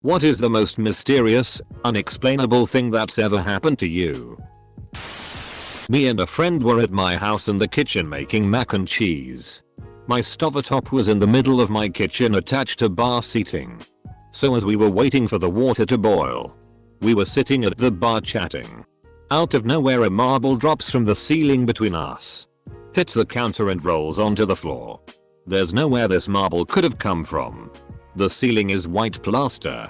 What is the most mysterious, unexplainable thing that's ever happened to you? Me and a friend were at my house in the kitchen making mac and cheese. My stovetop was in the middle of my kitchen attached to bar seating. So as we were waiting for the water to boil, we were sitting at the bar chatting. Out of nowhere a marble drops from the ceiling between us, hits the counter and rolls onto the floor. There's nowhere this marble could have come from. The ceiling is white plaster.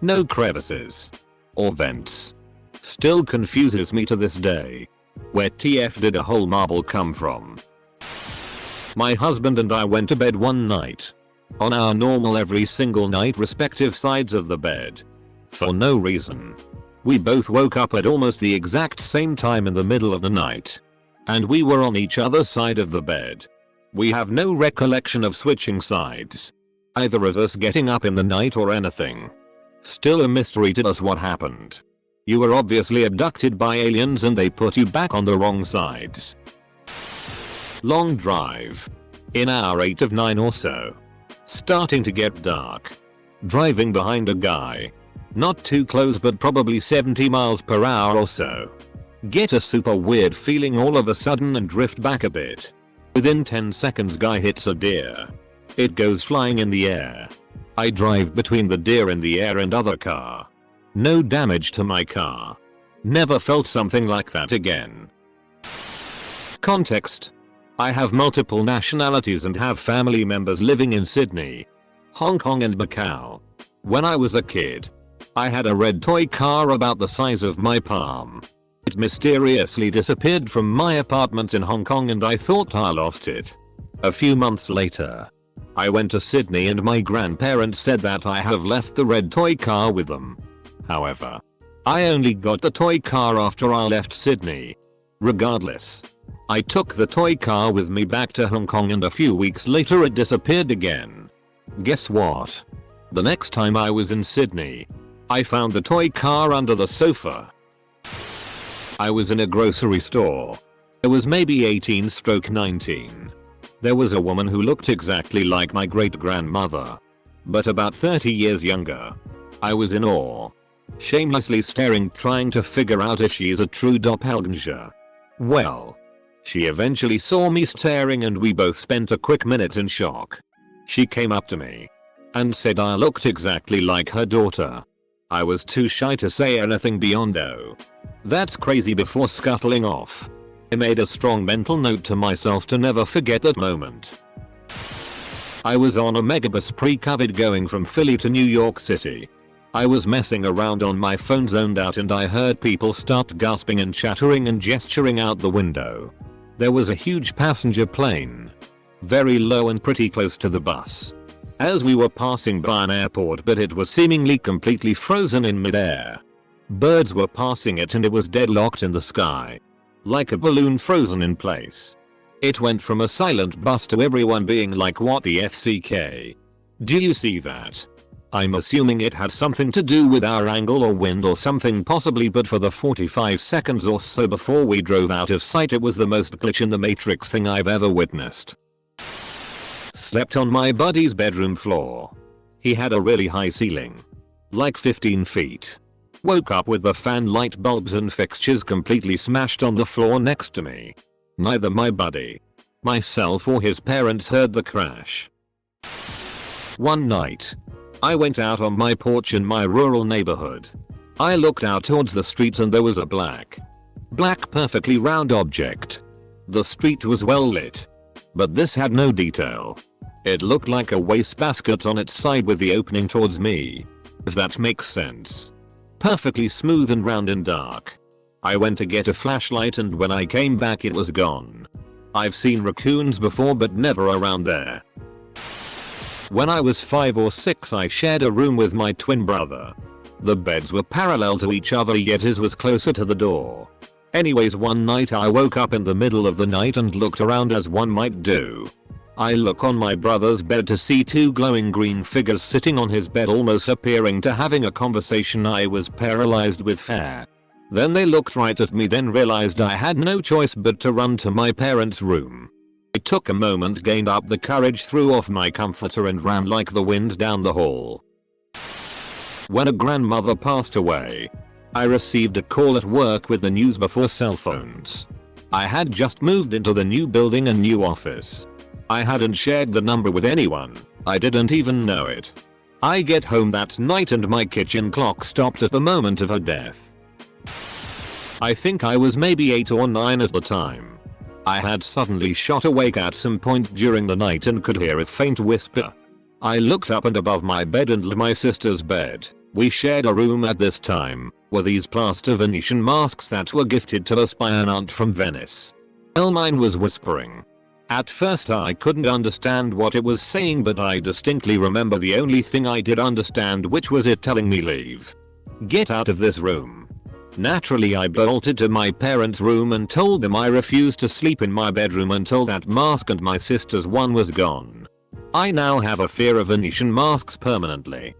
No crevices or vents. Still confuses me to this day. Where TF did a whole marble come from? My husband and I went to bed one night. On our normal every single night respective sides of the bed. For no reason. We both woke up at almost the exact same time in the middle of the night. And we were on each other's side of the bed. We have no recollection of switching sides. Either of us getting up in the night or anything. Still a mystery to us what happened. You were obviously abducted by aliens and they put you back on the wrong sides. Long drive. In hour 8 of 9 or so. Starting to get dark. Driving behind a guy. Not too close but probably 70 miles per hour or so. Get a super weird feeling all of a sudden and drift back a bit. Within 10 seconds guy hits a deer. It goes flying in the air. I drive between the deer in the air and other car. No damage to my car. Never felt something like that again. Context. I have multiple nationalities and have family members living in Sydney, Hong Kong and Macau. When I was a kid, I had a red toy car about the size of my palm. It mysteriously disappeared from my apartment in Hong Kong and I thought I lost it. A few months later, I went to Sydney and my grandparents said that I have left the red toy car with them. However, I only got the toy car after I left Sydney. Regardless, I took the toy car with me back to Hong Kong and a few weeks later it disappeared again. Guess what? The next time I was in Sydney, I found the toy car under the sofa. I was in a grocery store. I was maybe 18-19. There was a woman who looked exactly like my great-grandmother, but about 30 years younger. I was in awe. Shamelessly staring trying to figure out if she's a true doppelganger. Well, she eventually saw me staring and we both spent a quick minute in shock. She came up to me and said I looked exactly like her daughter. I was too shy to say anything beyond "Oh, that's crazy" before scuttling off. I made a strong mental note to myself to never forget that moment. I was on a megabus pre-COVID going from Philly to New York City. I was messing around on my phone zoned out and I heard people start gasping and chattering and gesturing out the window. There was a huge passenger plane. Very low and pretty close to the bus. As we were passing by an airport but it was seemingly completely frozen in midair. Birds were passing it and it was deadlocked in the sky. Like a balloon frozen in place. It went from a silent bus to everyone being like what the FCK. Do you see that? I'm assuming it had something to do with our angle or wind or something possibly but for the 45 seconds or so before we drove out of sight it was the most glitch in the matrix thing I've ever witnessed. Slept on my buddy's bedroom floor. He had a really high ceiling. Like 15 feet. Woke up with the fan light bulbs and fixtures completely smashed on the floor next to me. Neither my buddy, myself or his parents heard the crash. One night, I went out on my porch in my rural neighborhood. I looked out towards the street and there was a black perfectly round object. The street was well lit. But this had no detail. It looked like a wastebasket on its side with the opening towards me. If that makes sense. Perfectly smooth and round and dark. I went to get a flashlight and when I came back it was gone. I've seen raccoons before but never around there. When I was 5 or 6 I shared a room with my twin brother. The beds were parallel to each other yet his was closer to the door. Anyways one night I woke up in the middle of the night and looked around as one might do. I look on my brother's bed to see 2 glowing green figures sitting on his bed almost appearing to having a conversation. I was paralyzed with fear. Then they looked right at me then realized I had no choice but to run to my parents' room. I took a moment, gained up the courage, threw off my comforter and ran like the wind down the hall. When a grandmother passed away, I received a call at work with the news before cell phones. I had just moved into the new building and new office. I hadn't shared the number with anyone, I didn't even know it. I get home that night and my kitchen clock stopped at the moment of her death. I think I was maybe 8 or 9 at the time. I had suddenly shot awake at some point during the night and could hear a faint whisper. I looked up and above my bed and my sister's bed, we shared a room at this time, were these plaster Venetian masks that were gifted to us by an aunt from Venice. Elmine was whispering. At first I couldn't understand what it was saying, but I distinctly remember the only thing I did understand, which was it telling me leave. Get out of this room. Naturally I bolted to my parents' room and told them I refused to sleep in my bedroom until that mask and my sister's one was gone. I now have a fear of Venetian masks permanently.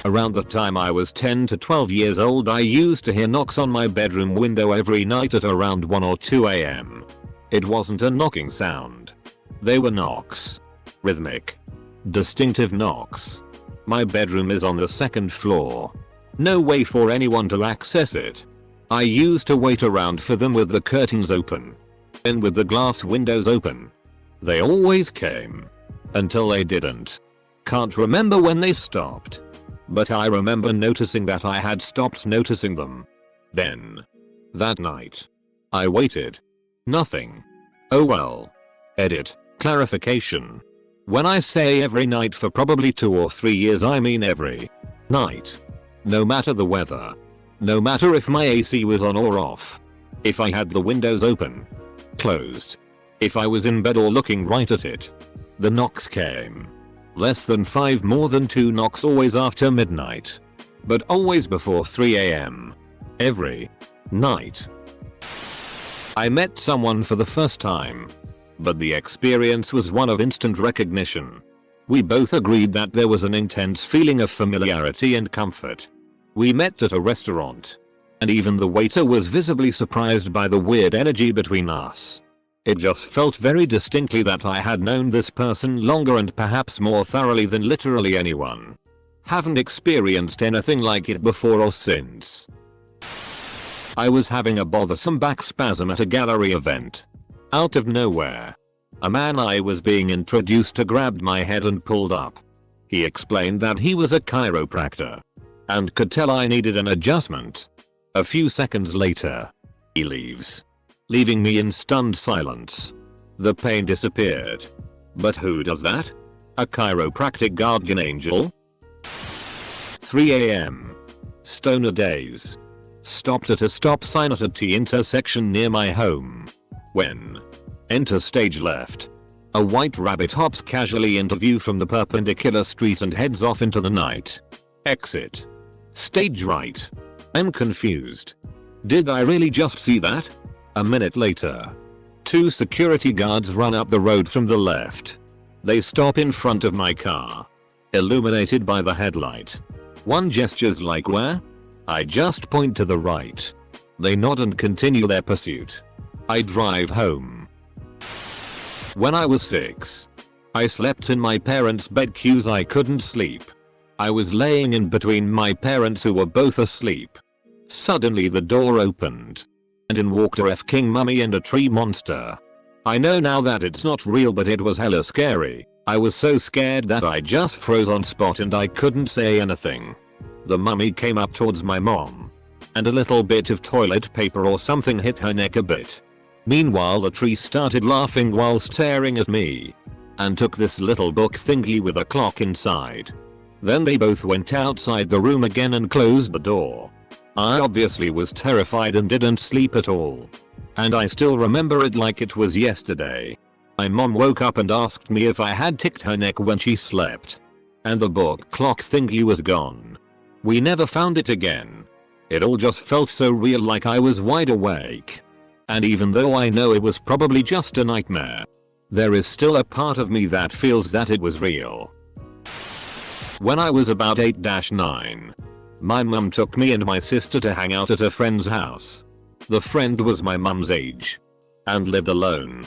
Around the time I was 10 to 12 years old, I used to hear knocks on my bedroom window every night at around 1 or 2 am. It wasn't a knocking sound. They were knocks. Rhythmic. Distinctive knocks. My bedroom is on the 2nd floor. No way for anyone to access it. I used to wait around for them with the curtains open. And with the glass windows open. They always came. Until they didn't. Can't remember when they stopped. But I remember noticing that I had stopped noticing them. Then. That night. I waited. Nothing. Oh well. Edit. Clarification. When I say every night for probably 2 or 3 years, I mean every night. No matter the weather. No matter if my AC was on or off. If I had the windows open. Closed. If I was in bed or looking right at it. The knocks came. Less than 5, more than 2 knocks, always after midnight. But always before 3 am. Every night. I met someone for the first time. But the experience was one of instant recognition. We both agreed that there was an intense feeling of familiarity and comfort. We met at a restaurant. And even the waiter was visibly surprised by the weird energy between us. It just felt very distinctly that I had known this person longer and perhaps more thoroughly than literally anyone. Haven't experienced anything like it before or since. I was having a bothersome back spasm at a gallery event. Out of nowhere. A man I was being introduced to grabbed my head and pulled up. He explained that he was a chiropractor. And could tell I needed an adjustment. A few seconds later. He leaves. Leaving me in stunned silence. The pain disappeared. But who does that? A chiropractic guardian angel? 3 am. Stoner days. Stopped at a stop sign at a T intersection near my home. When. Enter stage left. A white rabbit hops casually into view from the perpendicular street and heads off into the night. Exit. Stage right. I'm confused. Did I really just see that? A minute later. 2 security guards run up the road from the left. They stop in front of my car. Illuminated by the headlight. One gestures like where? I just point to the right. They nod and continue their pursuit. I drive home. When I was 6. I slept in my parents' bed cuz I couldn't sleep. I was laying in between my parents who were both asleep. Suddenly the door opened. And in walked a King mummy and a tree monster. I know now that it's not real, but it was hella scary. I was so scared that I just froze on spot and I couldn't say anything. The mummy came up towards my mom. And a little bit of toilet paper or something hit her neck a bit. Meanwhile the tree started laughing while staring at me. And took this little book thingy with a clock inside. Then they both went outside the room again and closed the door. I obviously was terrified and didn't sleep at all. And I still remember it like it was yesterday. My mom woke up and asked me if I had ticked her neck when she slept. And the book clock thingy was gone. We never found it again. It all just felt so real, like I was wide awake. And even though I know it was probably just a nightmare, there is still a part of me that feels that it was real. When I was about 8-9, my mum took me and my sister to hang out at a friend's house. The friend was my mum's age. And lived alone.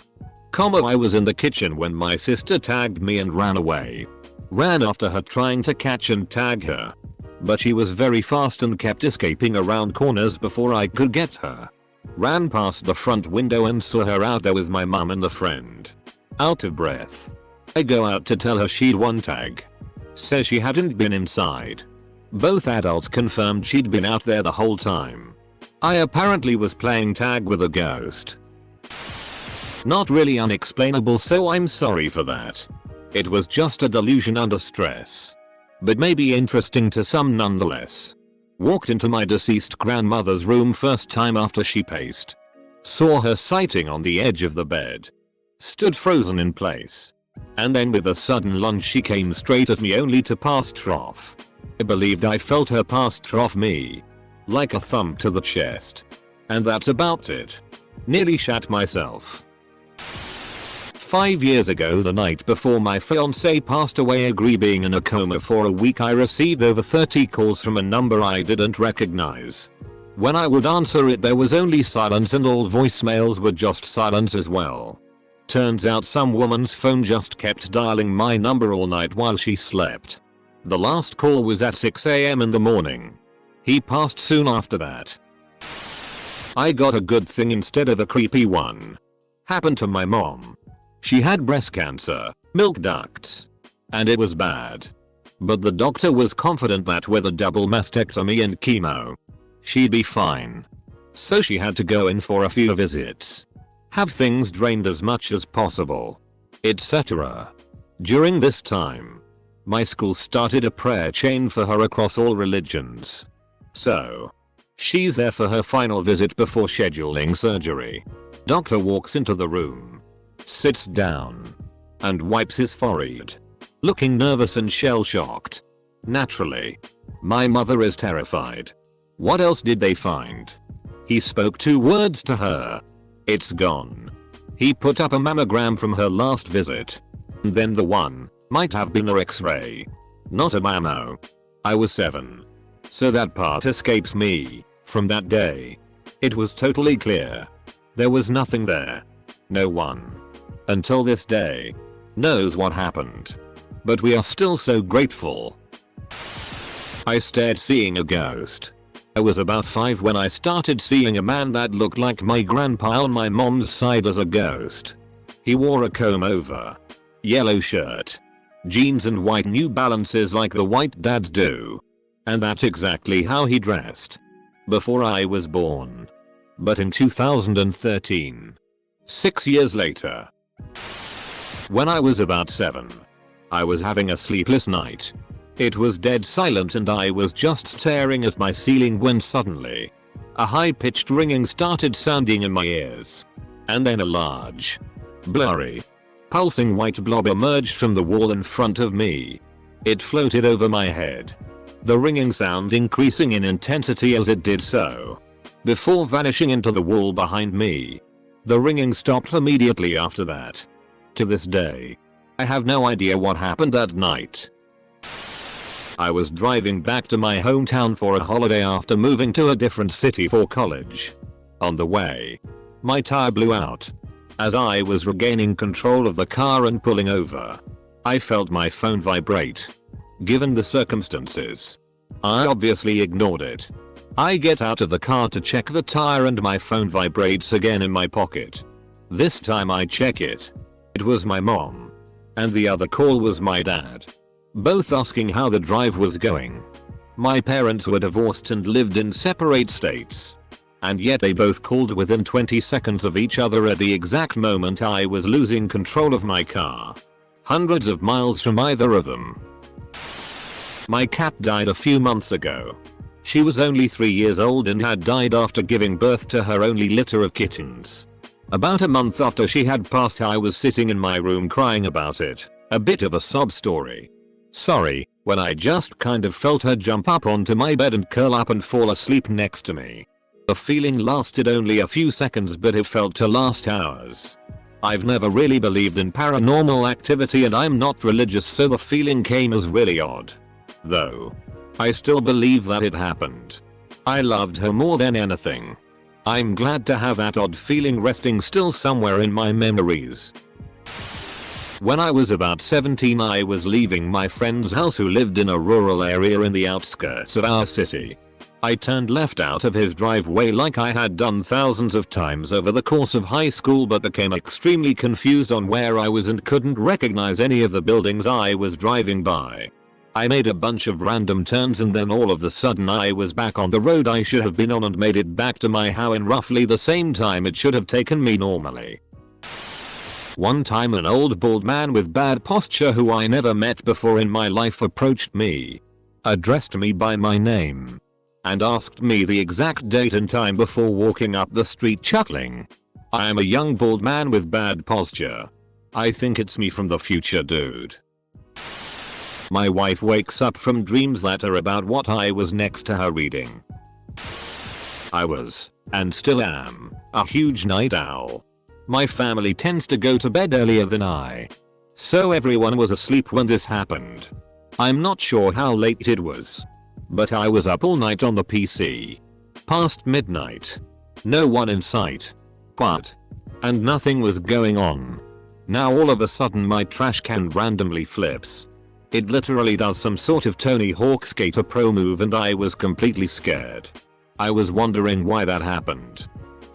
I was in the kitchen when my sister tagged me and ran away. Ran after her trying to catch and tag her. But she was very fast and kept escaping around corners before I could get her. Ran past the front window and saw her out there with my mum and the friend. Out of breath. I go out to tell her she'd won tag. Says she hadn't been inside. Both adults confirmed she'd been out there the whole time. I apparently was playing tag with a ghost. Not really unexplainable, so I'm sorry for that. It was just a delusion under stress. But maybe interesting to some nonetheless. Walked into my deceased grandmother's room first time after she passed. Saw her sighting on the edge of the bed. Stood frozen in place. And then with a sudden lunge she came straight at me only to pass trough. I believed I felt her pass trough me. Like a thump to the chest. And that's about it. Nearly shat myself. 5 years ago, the night before my fiancé passed away, agree being in a coma for a week, I received over 30 calls from a number I didn't recognize. When I would answer it, there was only silence and all voicemails were just silence as well. Turns out some woman's phone just kept dialing my number all night while she slept. The last call was at 6 AM in the morning. He passed soon after that. I got a good thing instead of a creepy one. Happened to my mom. She had breast cancer, milk ducts, and it was bad. But the doctor was confident that with a double mastectomy and chemo, she'd be fine. So she had to go in for a few visits, have things drained as much as possible, etc. During this time, my school started a prayer chain for her across all religions. So, she's there for her final visit before scheduling surgery. Doctor walks into the room, sits down, and wipes his forehead, looking nervous and shell-shocked. Naturally, my mother is terrified. What else did they find? He spoke 2 words to her. It's gone. He put up a mammogram from her last visit. And then the one might have been a X-ray, not a mammo. I was 7. So that part escapes me. From that day, it was totally clear. There was nothing there. No one, until this day, knows what happened. But we are still so grateful. I started seeing a ghost. I was about 5 when I started seeing a man that looked like my grandpa on my mom's side as a ghost. He wore a comb-over, yellow shirt, jeans and white New Balances like the white dads do. And that's exactly how he dressed before I was born. But in 2013, 6 years later, when I was about 7, I was having a sleepless night. It was dead silent and I was just staring at my ceiling when suddenly, a high-pitched ringing started sounding in my ears. And then a large, blurry, pulsing white blob emerged from the wall in front of me. It floated over my head, the ringing sound increasing in intensity as it did so, before vanishing into the wall behind me. The ringing stopped immediately after that. To this day, I have no idea what happened that night. I was driving back to my hometown for a holiday after moving to a different city for college. On the way, my tire blew out. As I was regaining control of the car and pulling over, I felt my phone vibrate. Given the circumstances, I obviously ignored it. I get out of the car to check the tire and my phone vibrates again in my pocket. This time I check it. It was my mom. And the other call was my dad. Both asking how the drive was going. My parents were divorced and lived in separate states. And yet they both called within 20 seconds of each other at the exact moment I was losing control of my car. Hundreds of miles from either of them. My cat died a few months ago. She was only 3 years old and had died after giving birth to her only litter of kittens. About a month after she had passed, I was sitting in my room crying about it. A bit of a sob story. Sorry, when I just kind of felt her jump up onto my bed and curl up and fall asleep next to me. The feeling lasted only a few seconds, but it felt to last hours. I've never really believed in paranormal activity and I'm not religious, so the feeling came as really odd. Though, I still believe that it happened. I loved her more than anything. I'm glad to have that odd feeling resting still somewhere in my memories. When I was about 17, I was leaving my friend's house who lived in a rural area in the outskirts of our city. I turned left out of his driveway like I had done thousands of times over the course of high school, but became extremely confused on where I was and couldn't recognize any of the buildings I was driving by. I made a bunch of random turns and then all of a sudden I was back on the road I should have been on and made it back to my house in roughly the same time it should have taken me normally. One time an old bald man with bad posture who I never met before in my life approached me, addressed me by my name, and asked me the exact date and time before walking up the street chuckling. I am a young bald man with bad posture. I think it's me from the future, dude. My wife wakes up from dreams that are about what I was next to her reading. I was, and still am, a huge night owl. My family tends to go to bed earlier than I. So everyone was asleep when this happened. I'm not sure how late it was, but I was up all night on the PC. Past midnight. No one in sight. Quiet. And nothing was going on. Now all of a sudden my trash can randomly flips. It literally does some sort of Tony Hawk Skater Pro move and I was completely scared. I was wondering why that happened.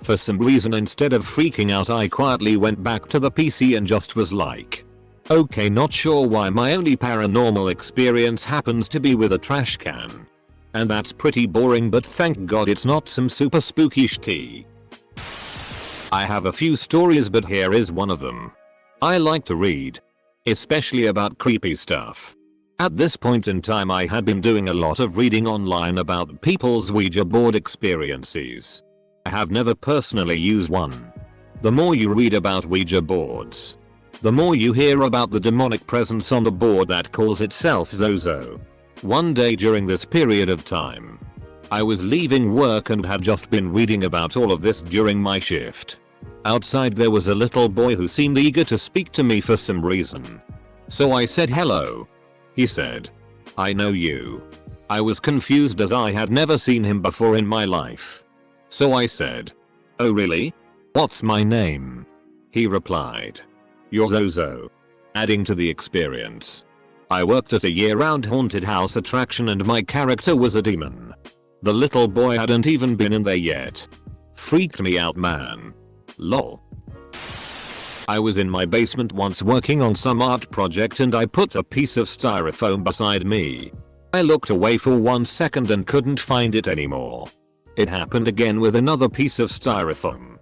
For some reason, instead of freaking out, I quietly went back to the PC and just was like, okay, not sure why my only paranormal experience happens to be with a trash can. And that's pretty boring, but thank God it's not some super spooky shit. I have a few stories, but here is one of them. I like to read, especially about creepy stuff. At this point in time I had been doing a lot of reading online about people's Ouija board experiences. I have never personally used one. The more you read about Ouija boards, the more you hear about the demonic presence on the board that calls itself Zozo. One day during this period of time, I was leaving work and had just been reading about all of this during my shift. Outside there was a little boy who seemed eager to speak to me for some reason. So I said hello. He said, I know you. I was confused as I had never seen him before in my life. So I said, oh really? What's my name? He replied, you're Zozo. Adding to the experience, I worked at a year-round haunted house attraction and my character was a demon. The little boy hadn't even been in there yet. Freaked me out, man. Lol. I was in my basement once working on some art project and I put a piece of styrofoam beside me. I looked away for 1 second and couldn't find it anymore. It happened again with another piece of styrofoam.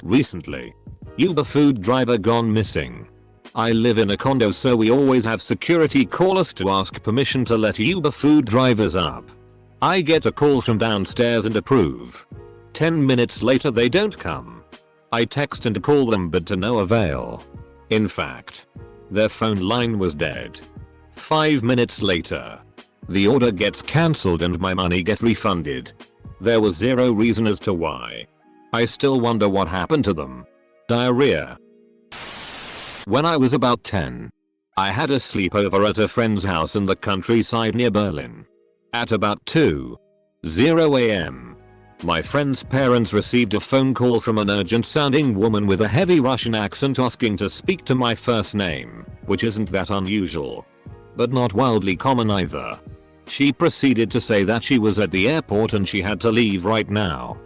Recently, Uber food driver gone missing. I live in a condo, so we always have security call us to ask permission to let Uber food drivers up. I get a call from downstairs and approve. 10 minutes later they don't come. I text and call them, but to no avail. In fact, their phone line was dead. 5 minutes later, the order gets cancelled and my money get refunded. There was zero reason as to why. I still wonder what happened to them. Diarrhea. When I was about 10, I had a sleepover at a friend's house in the countryside near Berlin. At about 2:00 am, my friend's parents received a phone call from an urgent sounding woman with a heavy Russian accent asking to speak to my first name, which isn't that unusual, but not wildly common either. She proceeded to say that she was at the airport and she had to leave right now.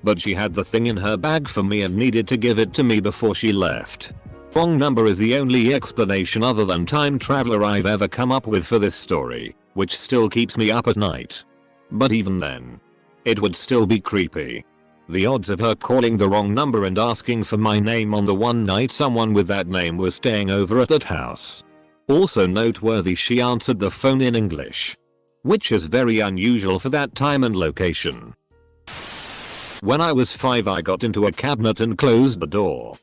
But she had the thing in her bag for me and needed to give it to me before she left. Wrong number is the only explanation other than time traveler I've ever come up with for this story, which still keeps me up at night. But even then, it would still be creepy. The odds of her calling the wrong number and asking for my name on the one night someone with that name was staying over at that house. Also noteworthy, she answered the phone in English, which is very unusual for that time and location. When I was 5, I got into a cabinet and closed the door.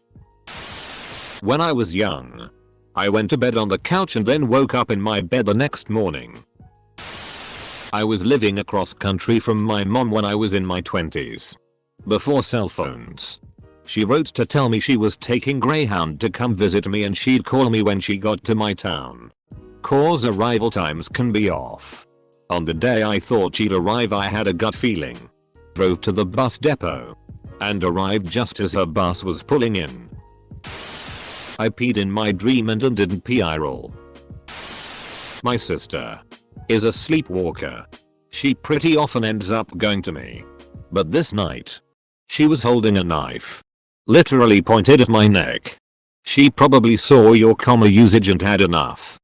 When I was young, I went to bed on the couch and then woke up in my bed the next morning. I was living across country from my mom when I was in my 20s. Before cell phones. She wrote to tell me she was taking Greyhound to come visit me and she'd call me when she got to my town. Cause arrival times can be off. On the day I thought she'd arrive, I had a gut feeling. Drove to the bus depot and arrived just as her bus was pulling in. I peed in my dream and didn't pee eye roll. My sister is a sleepwalker. She pretty often ends up going to me. But this night, she was holding a knife. Literally pointed at my neck. She probably saw your comma usage and had enough.